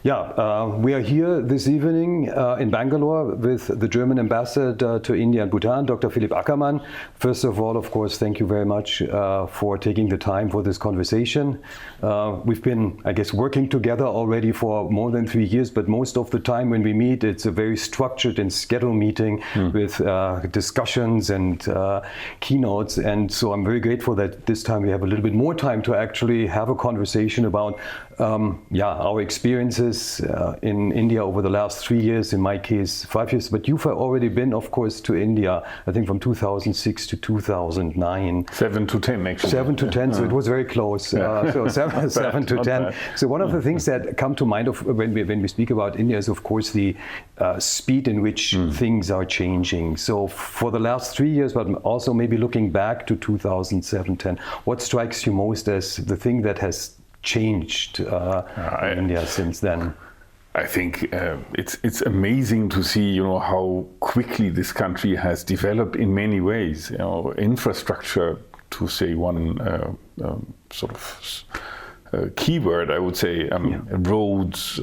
We are here this evening in Bangalore with the German ambassador to India and Bhutan, Dr. Philipp Ackermann. First of all, of course, thank you very much for taking the time for this conversation. We've been, I guess, working together already for more than 3 years, but most of the time when we meet, it's a very structured and scheduled meeting with discussions and keynotes. And so I'm very grateful that this time we have a little bit more time to actually have a conversation about our experiences in India over the last 3 years, in my case 5 years, but you've already been, of course, to India, I think from 2006 to 2009. 7 to 10, actually. 7 to 10, so it was very close. So seven to 10. So one of the things that come to mind when we speak about India is, of course, the speed in which things are changing. So for the last 3 years, but also maybe looking back to 2007-10, what strikes you most as the thing that has changed in India since then? I think it's amazing to see, how quickly this country has developed in many ways. Infrastructure, to say one sort of keyword, I would say, roads,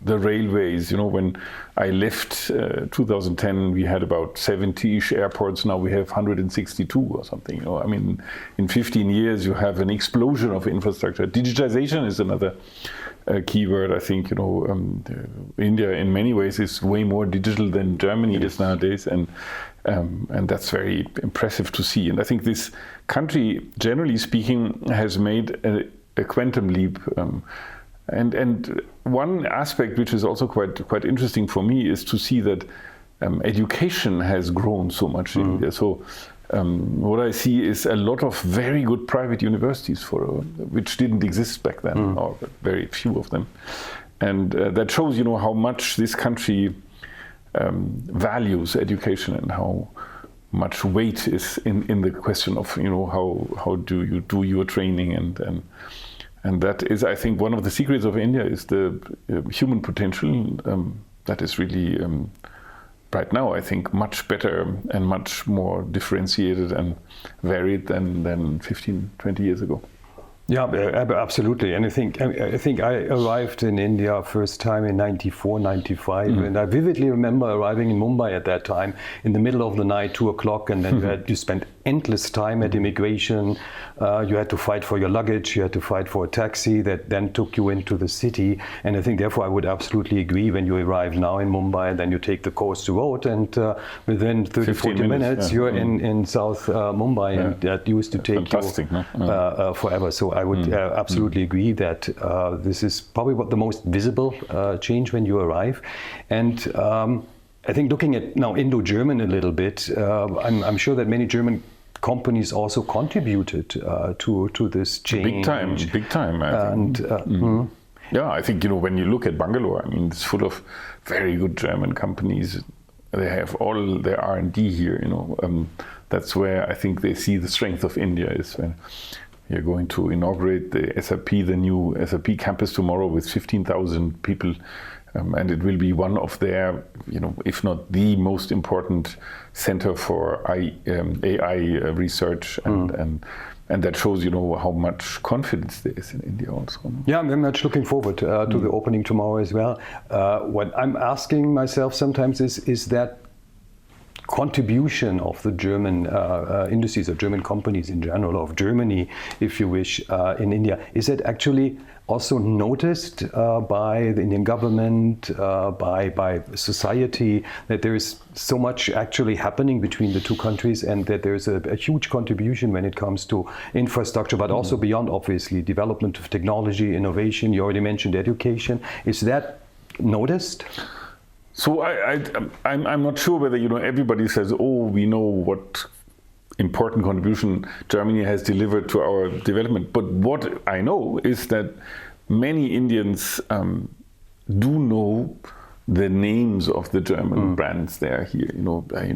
the railways. When I left 2010, we had about 70-ish airports. Now we have 162 or something. In 15 years, you have an explosion of infrastructure. Digitization is another keyword. I think India, in many ways, is way more digital than Germany is nowadays, and that's very impressive to see. And I think this country, generally speaking, has made a quantum leap, and one aspect which is also quite interesting for me is to see that education has grown so much in India. So what I see is a lot of very good private universities which didn't exist back then, or very few of them, and that shows how much this country values education and how much weight is in the question of how do you do your training, and that is, I think, one of the secrets of India is the human potential that is really right now, I think, much better and much more differentiated and varied than 15, 20 years ago. Yeah, absolutely. And I think I arrived in India first time in 94, 95, and I vividly remember arriving in Mumbai at that time in the middle of the night, 2 o'clock, and then you spent endless time at immigration. You had to fight for your luggage, you had to fight for a taxi that then took you into the city. And I think therefore I would absolutely agree, when you arrive now in Mumbai, then you take the coast road, and within 30, 40 minutes you're in South Mumbai, and that used to take you forever. So I would absolutely agree that this is probably what the most visible change when you arrive. And I think looking at now Indo-German a little bit, I'm sure that many German companies also contributed to this change. Big time. I think when you look at Bangalore, it's full of very good German companies. They have all their R&D here. That's where I think they see the strength of India is when you're going to inaugurate the new SAP campus tomorrow with 15,000 people. And it will be one of their, if not the most important center for AI research, and that shows, how much confidence there is in India also. Yeah, I'm very much looking forward to the opening tomorrow as well. What I'm asking myself sometimes is that contribution of the German industries, or German companies in general, of Germany, if you wish, in India, is it actually also noticed by the Indian government, by society, that there is so much actually happening between the two countries, and that there's a huge contribution when it comes to infrastructure, but also beyond, obviously, development of technology, innovation. You already mentioned education. Is that noticed? So I'm not sure whether everybody says, we know what important contribution Germany has delivered to our development. But what I know is that many Indians do know the names of the German brands that are here.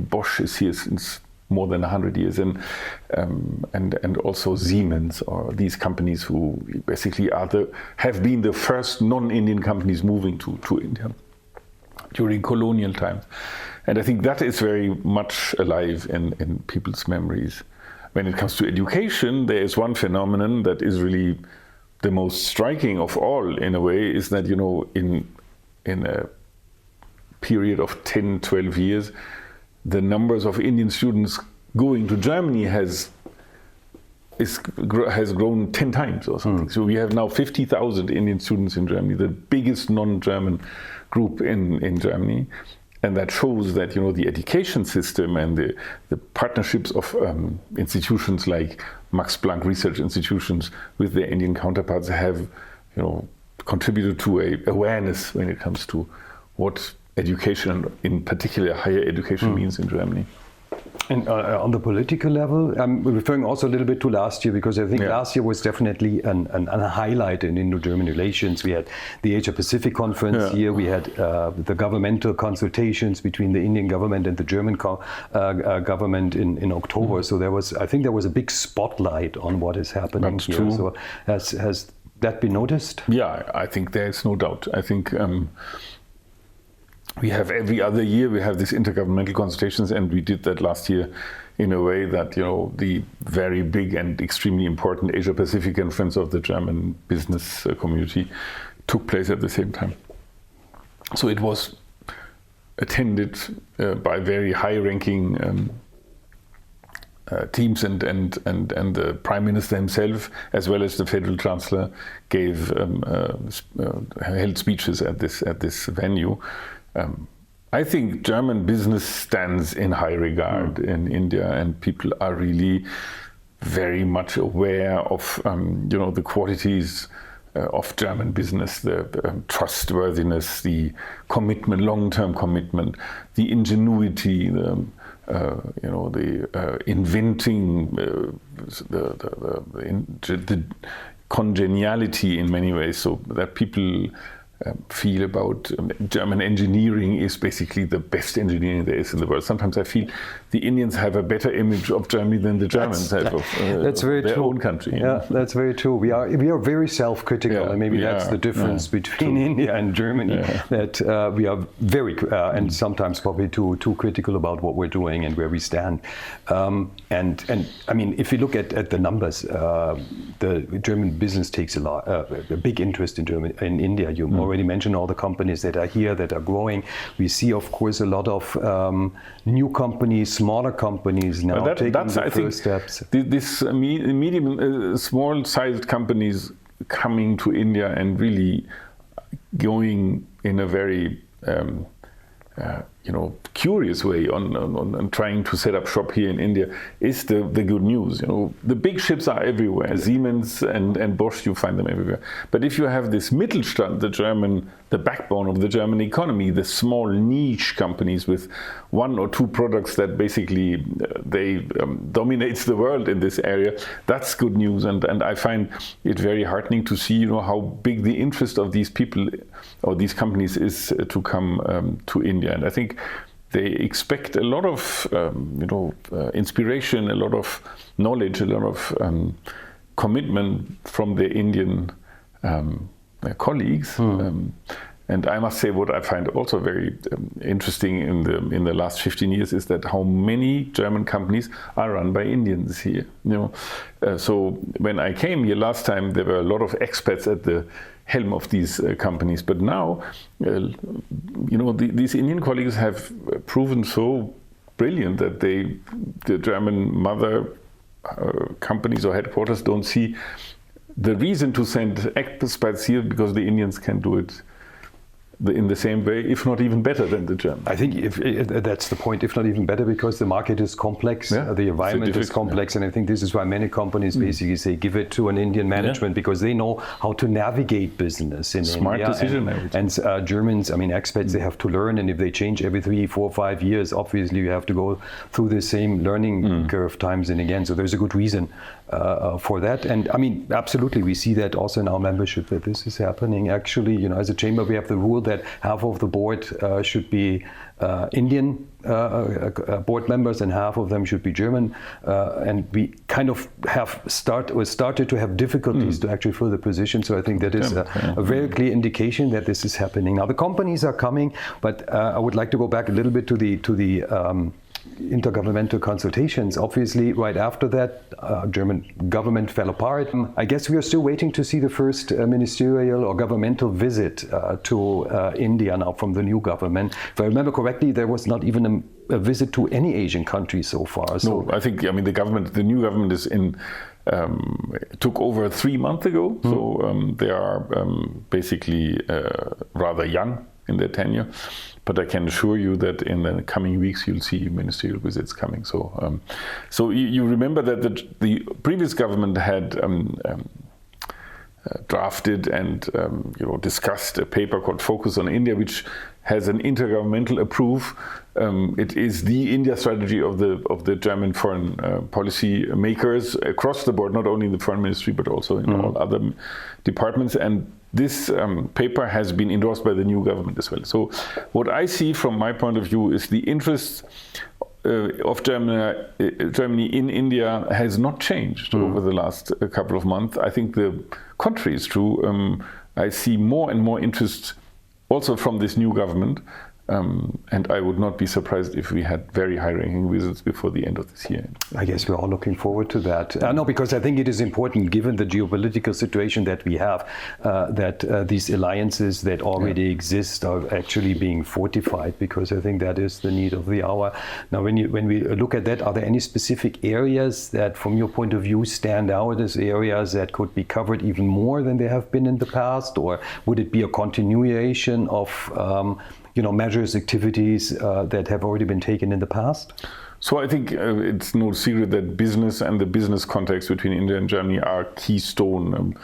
Bosch is here since more than 100 years, and also Siemens, or these companies who basically have been the first non-Indian companies moving to India during colonial times. And I think that is very much alive in people's memories. When it comes to education, there is one phenomenon that is really the most striking of all, in a way, is that, in in a period of 10, 12 years, the numbers of Indian students going to Germany has grown 10 times or something. So we have now 50,000 Indian students in Germany, the biggest non-German group in Germany. And that shows that, you know, the education system and the partnerships of institutions like Max Planck research institutions with their Indian counterparts have, you know, contributed to a awareness when it comes to what education, in particular higher education, means in Germany. And on the political level, I'm referring also a little bit to last year, because I think last year was definitely a highlight in Indo-German relations. We had the Asia-Pacific conference here. We had the governmental consultations between the Indian government and the German government in October. So I think there was a big spotlight on what is happening That's here. true. So has that been noticed? Yeah, I think there is no doubt. I think we have every other year we have these intergovernmental consultations, and we did that last year in a way that, you know, the very big and extremely important Asia-Pacific conference of the German business community took place at the same time. So it was attended by very high-ranking teams, and the Prime Minister himself, as well as the Federal Chancellor, held speeches at this venue. I think German business stands in high regard in India, and people are really very much aware of you know, the qualities of German business, the trustworthiness, the commitment, long-term commitment, the ingenuity, the you know, the inventing, the congeniality in many ways, so that people feel about German engineering is basically the best engineering there is in the world. Sometimes I feel the Indians have a better image of Germany than the Germans have of their own country. Yeah, that's very true. We are very self-critical, and maybe that's the difference between India and Germany. That we are very and sometimes probably too critical about what we're doing and where we stand. And I mean, if you look at the numbers, the German business takes a big interest in India. You already mentioned all the companies that are here, that are growing. We see, of course, a lot of new companies, smaller companies now taking the first steps. This medium, small-sized companies coming to India and really going in a very you know, curious way on trying to set up shop here in India is the good news. You know, the big ships are everywhere. Siemens and Bosch, you find them everywhere. But if you have this Mittelstand, the backbone of the German economy, the small niche companies with one or two products that basically dominates the world in this area, that's good news. And I find it very heartening to see, you know, how big the interest of these people or these companies is to come to India. And I think they expect a lot of you know, inspiration, a lot of knowledge, a lot of commitment from their Indian colleagues. And I must say, what I find also very interesting in the last 15 years is that how many German companies are run by Indians here. You know, so when I came here last time, there were a lot of expats at the helm of these companies. But now, you know, these Indian colleagues have proven so brilliant that the German mother companies or headquarters don't see the reason to send expats here, because the Indians can do it in the same way, if not even better than the Germans. I think if that's the point, if not even better, because the market is complex, the environment is complex, and I think this is why many companies basically say give it to an Indian management, because they know how to navigate business in Smart India. decision. And Germans, I mean, expats, they have to learn, and if they change every 3, 4, 5 years, obviously you have to go through the same learning curve times and again. So there's a good reason for that. And I mean, absolutely, we see that also in our membership, that this is happening. Actually, you know, as a chamber, we have the rule that half of the board should be Indian board members and half of them should be German. And we kind of have started to have difficulties to actually fill the position. So I think that is a very clear indication that this is happening. Now the companies are coming, but I would like to go back a little bit to the intergovernmental consultations. Obviously, right after that, German government fell apart. I guess we are still waiting to see the first ministerial or governmental visit to India now from the new government. If I remember correctly, there was not even a visit to any Asian country so far. So no, I think the new government is took over 3 months ago, so they are basically rather young in their tenure. But I can assure you that in the coming weeks you'll see ministerial visits coming. So, so you remember that the previous government had drafted and discussed a paper called Focus on India, which has an intergovernmental approve. It is the India strategy of the German foreign policy makers across the board, not only in the foreign ministry but also in all other departments. And this paper has been endorsed by the new government as well. So what I see from my point of view is the interest of Germany in India has not changed over the last couple of months. I think the contrary is true. I see more and more interest also from this new government. And I would not be surprised if we had very high-ranking visits before the end of this year. I guess we're all looking forward to that. No, because I think it is important, given the geopolitical situation that we have, that these alliances that already exist are actually being fortified, because I think that is the need of the hour. Now, when we look at that, are there any specific areas that, from your point of view, stand out as areas that could be covered even more than they have been in the past? Or would it be a continuation of measures, activities that have already been taken in the past? So I think it's no secret that business and the business context between India and Germany are keystone,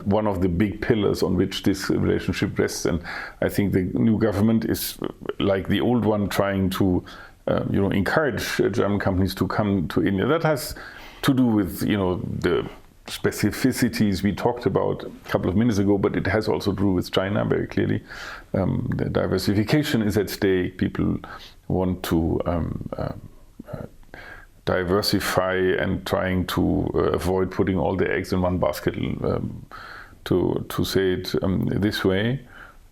one of the big pillars on which this relationship rests. And I think the new government is, like the old one, trying to encourage German companies to come to India. That has to do with the specificities we talked about a couple of minutes ago, but it has also to do with China very clearly. The diversification is at stake. People want to diversify and trying to avoid putting all the eggs in one basket, to say it this way.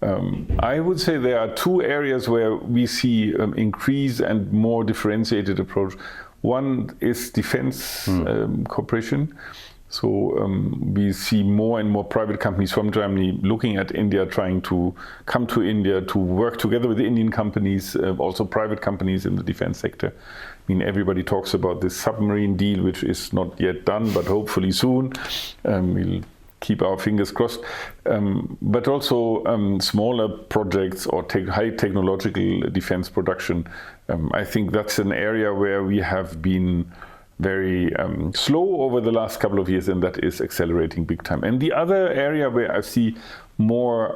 I would say there are two areas where we see increase and more differentiated approach. One is defense cooperation. So we see more and more private companies from Germany looking at India, trying to come to India to work together with the Indian companies, also private companies in the defense sector. I mean, everybody talks about this submarine deal, which is not yet done, but hopefully soon. We'll keep our fingers crossed. But also smaller projects or high technological defense production. I think that's an area where we have been very slow over the last couple of years, and that is accelerating big time. And the other area where I see more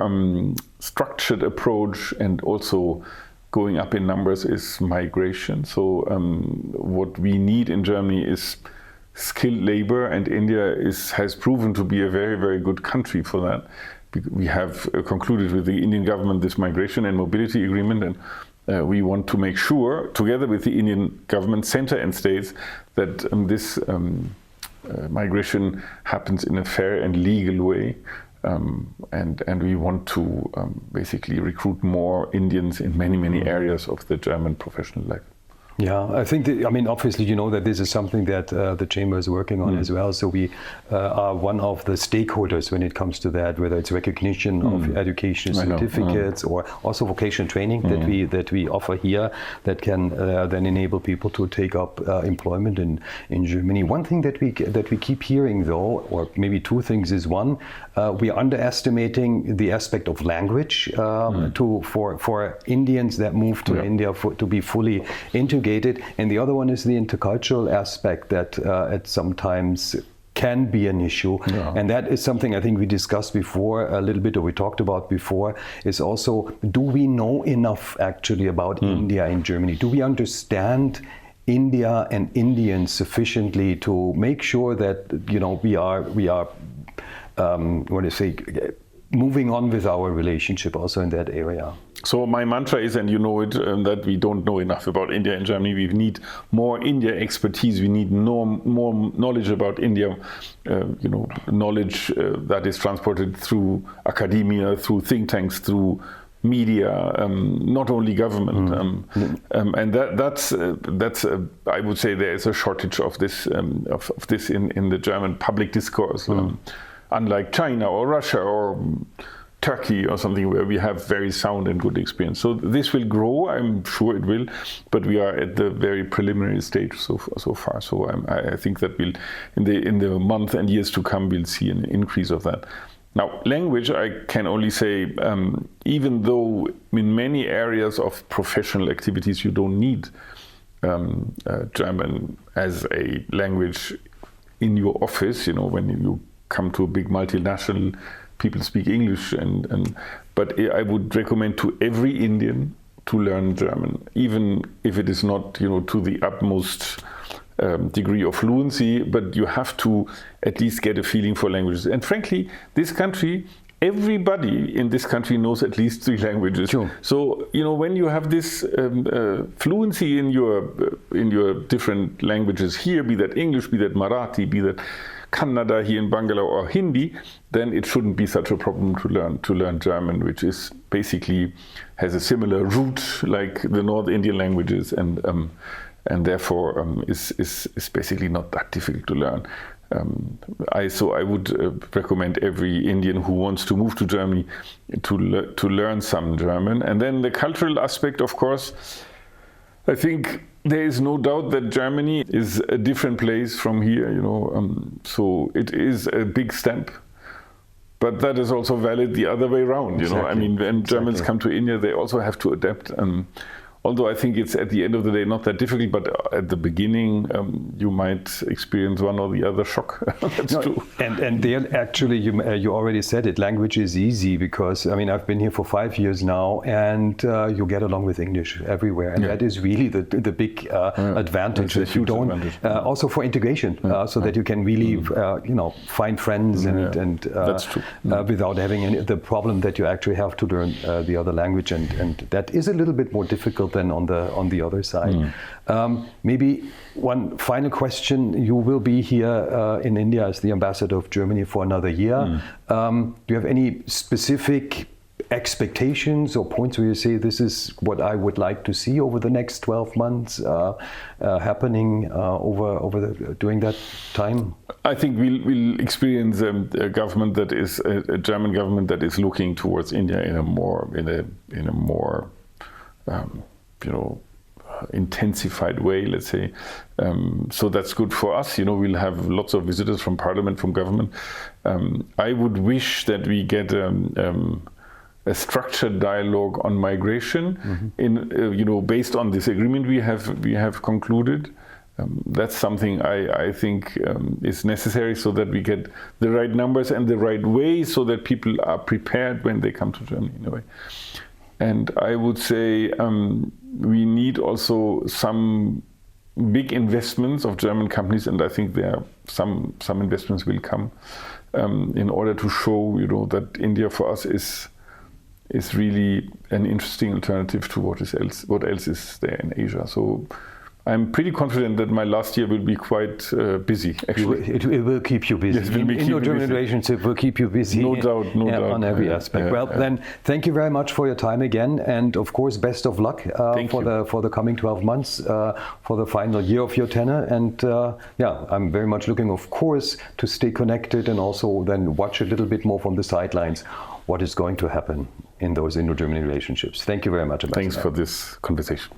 structured approach and also going up in numbers is migration. So what we need in Germany is skilled labor, and India has proven to be a very, very good country for that. We have concluded with the Indian government this migration and mobility agreement, and we want to make sure, together with the Indian government, center and states, that this migration happens in a fair and legal way. And we want to basically recruit more Indians in many, many areas of the German professional life. Yeah, I think obviously that this is something that the Chamber is working on as well. So we are one of the stakeholders when it comes to that, whether it's recognition of education certificates or also vocational training that we offer here that can then enable people to take up employment in Germany. One thing that we keep hearing, though, or maybe two things, is one, we are underestimating the aspect of language for Indians that move to India to be fully integrated. And the other one is the intercultural aspect that it sometimes can be an issue. Yeah. And that is something I think we discussed before a little bit, or we talked about before, is also, do we know enough actually about India in Germany? Do we understand India and Indians sufficiently to make sure that we are moving on with our relationship also in that area? So my mantra is, and that we don't know enough about India and Germany. We need more India expertise. We need more knowledge about India, knowledge that is transported through academia, through think tanks, through media, not only government, and that's I would say there is a shortage of this in the German public discourse, unlike China or Russia or Turkey or something where we have very sound and good experience. So this will grow, I'm sure it will, but we are at the very preliminary stage so far. So I think that we'll in the month and years to come we'll see an increase of that. Now, language, I can only say, even though in many areas of professional activities you don't need German as a language in your office, when you come to a big multinational, people speak English, but I would recommend to every Indian to learn German, even if it is not, to the utmost degree of fluency, but you have to at least get a feeling for languages. And frankly, this country, everybody in this country knows at least 3 languages. Sure. So when you have this fluency in your different languages here, be that English, be that Marathi, be that Kannada here in Bangalore, or Hindi, then it shouldn't be such a problem to learn German, which is basically has a similar root like the North Indian languages, and therefore is basically not that difficult to learn. So I would recommend every Indian who wants to move to Germany to learn some German. And then the cultural aspect, of course, I think there is no doubt that Germany is a different place from here, so it is a big step. But that is also valid the other way around, Exactly. I mean, when Germans come to India, they also have to adapt. Although I think it's at the end of the day not that difficult, but at the beginning you might experience one or the other shock. That's true. And there actually, you already said it, language is easy because, I've been here for 5 years now, and you get along with English everywhere. And that is really the big advantage that you don't, also for integration, so that you can really, find friends and That's true. without having the problem that you actually have to learn the other language. And that is a little bit more difficult than on the other side. Maybe one final question. You will be here in India as the ambassador of Germany for another year. Do you have any specific expectations or points where you say this is what I would like to see over the next 12 months happening during that time? I think we'll experience a government that is a German government that is looking towards India in a more intensified way, let's say. So that's good for us. We'll have lots of visitors from parliament, from government. I would wish that we get a structured dialogue on migration, based on this agreement we have concluded. That's something I think is necessary, so that we get the right numbers and the right way, so that people are prepared when they come to Germany in a way. And I would say we need also some big investments of German companies, and I think there are some investments will come in order to show, that India for us is really an interesting alternative to what else is there in Asia. So I'm pretty confident that my last year will be quite busy, actually. It will keep you busy. Yes, it will keep me Indo-German busy. relationship will keep you busy. No doubt. On every aspect. Then thank you very much for your time again, and of course, best of luck for the coming 12 months, for the final year of your tenure. And I'm very much looking, of course, to stay connected and also then watch a little bit more from the sidelines what is going to happen in those Indo-German relationships. Thank you very much, Ambassador. Thanks for this conversation.